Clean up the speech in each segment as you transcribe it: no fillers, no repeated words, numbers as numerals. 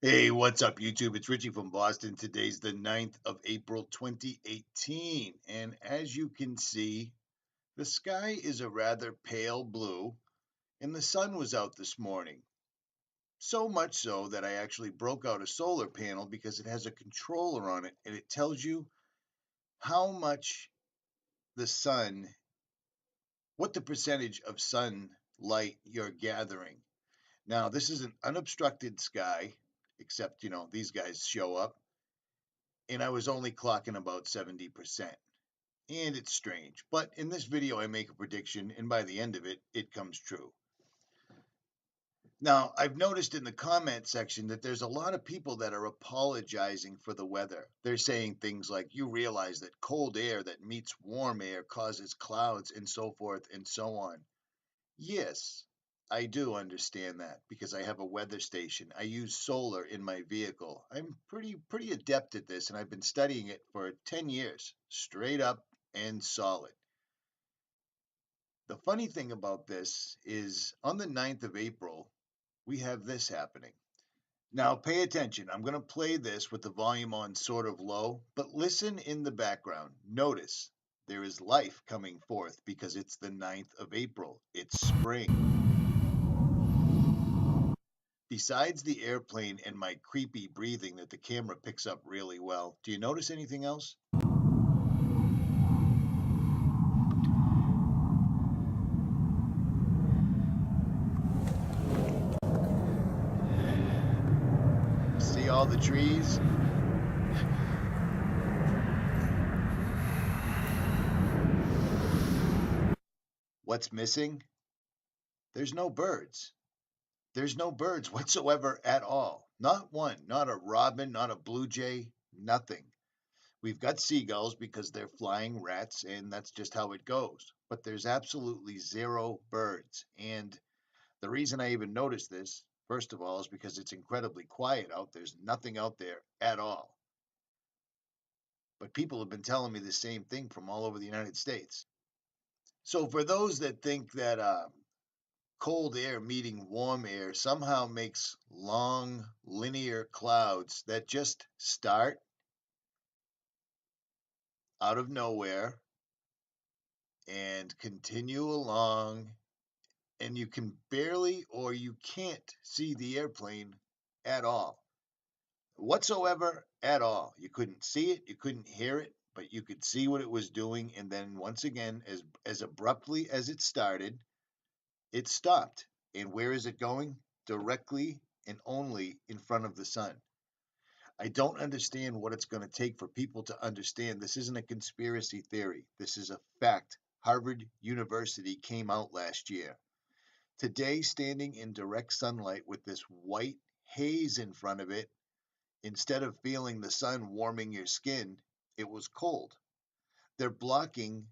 Hey, what's up, YouTube? It's Richie from Boston. Today's the 9th of April, 2018. And as you can see, the sky is a rather pale blue, and the sun was out this morning. So much so that I actually broke out a solar panel because it has a controller on it, and it tells you how much the sun, what the percentage of sunlight you're gathering. Now, this is an unobstructed sky, except, these guys show up. And I was only clocking about 70%. And it's strange. But in this video, I make a prediction, and by the end of it, it comes true. Now, I've noticed in the comment section that there's a lot of people that are apologizing for the weather. They're saying things like, you realize that cold air that meets warm air causes clouds and so forth and so on. Yes, I do understand that because I have a weather station. I use solar in my vehicle. I'm pretty adept at this, and I've been studying it for 10 years, straight up and solid. The funny thing about this is on the 9th of April, we have this happening. Now, pay attention. I'm going to play this with the volume on sort of low, but listen in the background. Notice there is life coming forth because it's the 9th of April. It's spring. Besides the airplane and my creepy breathing that the camera picks up really well, do you notice anything else? See all the trees? What's missing? There's no birds. There's no birds whatsoever at all. Not one, not a robin, not a blue jay, nothing. We've got seagulls because they're flying rats, and that's just how it goes. But there's absolutely zero birds. And the reason I even noticed this, first of all, is because it's incredibly quiet out. There's nothing out there at all. But people have been telling me the same thing from all over the United States. So for those that think that cold air meeting warm air somehow makes long linear clouds that just start out of nowhere and continue along, and you can barely or you can't see the airplane at all, whatsoever at all. You couldn't see it, you couldn't hear it, but you could see what it was doing. And then once again, as abruptly as it started, it stopped. And where is it going? Directly and only in front of the sun. I don't understand what it's going to take for people to understand this isn't a conspiracy theory. This is a fact. Harvard University came out last year. Today, standing in direct sunlight with this white haze in front of it, instead of feeling the sun warming your skin, it was cold. They're blocking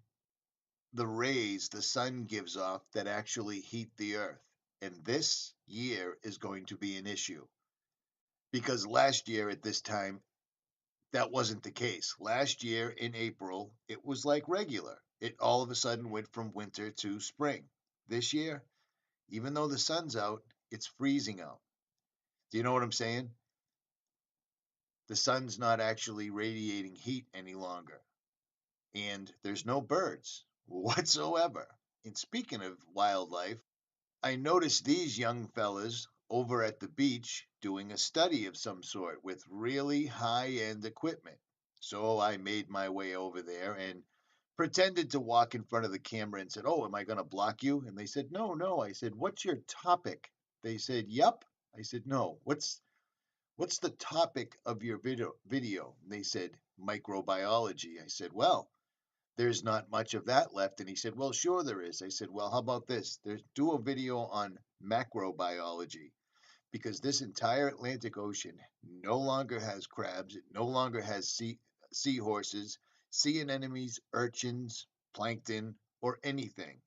the rays the sun gives off that actually heat the earth. And this year is going to be an issue because last year at this time, that wasn't the case. Last year in April, it was like regular. It all of a sudden went from winter to spring. This year, even though the sun's out, it's freezing out. Do you know what I'm saying? The sun's not actually radiating heat any longer. And there's no birds whatsoever. And speaking of wildlife, I noticed these young fellas over at the beach doing a study of some sort with really high-end equipment. So I made my way over there and pretended to walk in front of the camera and said, "Oh, am I going to block you?" And they said, "No, no." I said, "What's your topic?" They said, "Yup." I said, "No. What's the topic of your video?" And they said, "Microbiology." I said, "Well, there's not much of that left." And he said, "Well, sure there is." I said, "Well, how about this? Do a video on macrobiology because this entire Atlantic Ocean no longer has crabs. It no longer has seahorses, sea anemones, urchins, plankton, or anything."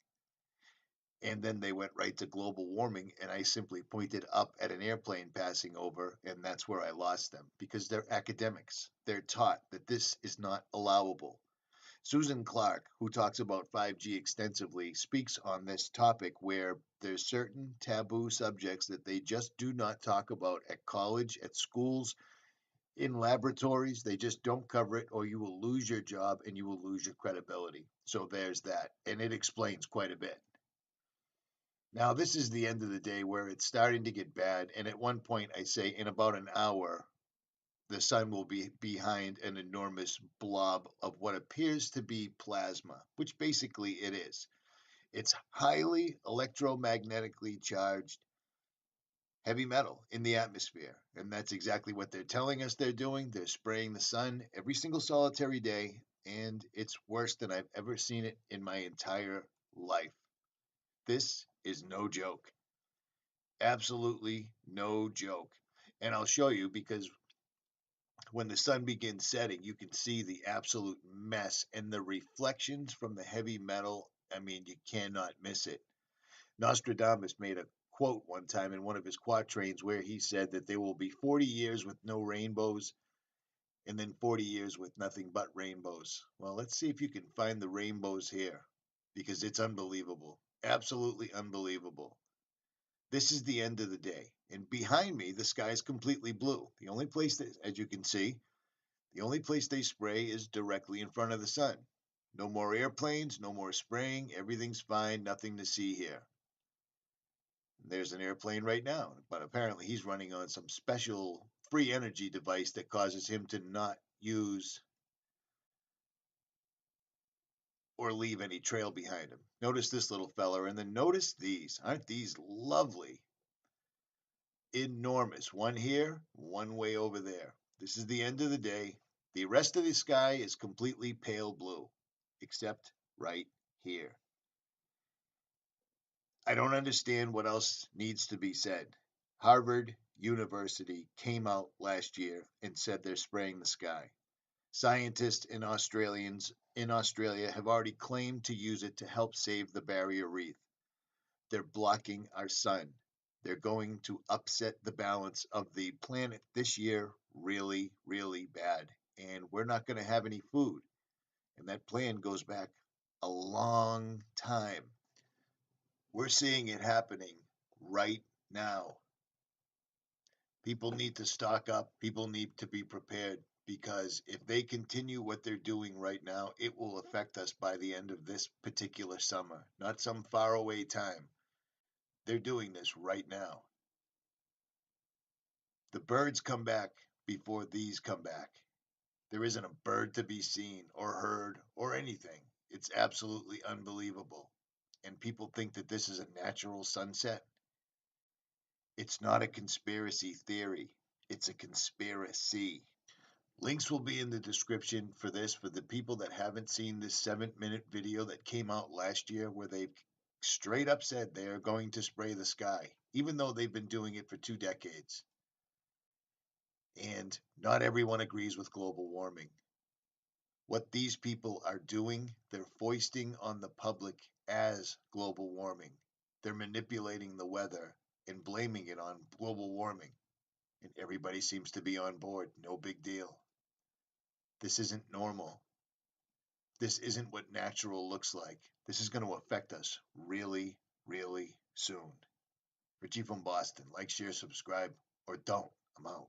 And then they went right to global warming, and I simply pointed up at an airplane passing over, and that's where I lost them because they're academics. They're taught that this is not allowable. Susan Clark, who talks about 5G extensively, speaks on this topic where there's certain taboo subjects that they just do not talk about at college, at schools, in laboratories. They just don't cover it, or you will lose your job and you will lose your credibility. So there's that. And it explains quite a bit. Now, this is the end of the day where it's starting to get bad. And at one point, I say in about an hour, the sun will be behind an enormous blob of what appears to be plasma, which basically it is. It's highly electromagnetically charged heavy metal in the atmosphere. And that's exactly what they're telling us they're doing. They're spraying the sun every single solitary day, and it's worse than I've ever seen it in my entire life. This is no joke. Absolutely no joke. And I'll show you because when the sun begins setting, you can see the absolute mess and the reflections from the heavy metal. I mean, you cannot miss it. Nostradamus made a quote one time in one of his quatrains where he said that there will be 40 years with no rainbows and then 40 years with nothing but rainbows. Well, let's see if you can find the rainbows here because it's unbelievable. Absolutely unbelievable. This is the end of the day. And behind me, the sky is completely blue. The only place that, as you can see, the only place they spray is directly in front of the sun. No more airplanes, no more spraying. Everything's fine. Nothing to see here. There's an airplane right now, but apparently he's running on some special free energy device that causes him to not use or leave any trail behind him. Notice this little fella, and then notice these. Aren't these lovely? Enormous. One here, one way over there. This is the end of the day. The rest of the sky is completely pale blue, except right here. I don't understand what else needs to be said. Harvard University came out last year and said they're spraying the sky. Scientists and Australians in Australia have already claimed to use it to help save the barrier reef. They're blocking our sun. They're going to upset the balance of the planet this year really, really bad. And we're not going to have any food. And that plan goes back a long time. We're seeing it happening right now. People need to stock up. People need to be prepared because if they continue what they're doing right now, it will affect us by the end of this particular summer, not some faraway time. They're doing this right now. The birds come back before these come back. There isn't a bird to be seen or heard or anything. It's absolutely unbelievable. And people think that this is a natural sunset. It's not a conspiracy theory, it's a conspiracy. Links will be in the description for this for the people that haven't seen this 7-minute video that came out last year where they straight up said they are going to spray the sky, even though they've been doing it for 2 decades. And not everyone agrees with global warming. What these people are doing, they're foisting on the public as global warming. They're manipulating the weather and blaming it on global warming. And everybody seems to be on board. No big deal. This isn't normal. This isn't what natural looks like. This is going to affect us really, really soon. Richie from Boston. Like, share, subscribe, or don't. I'm out.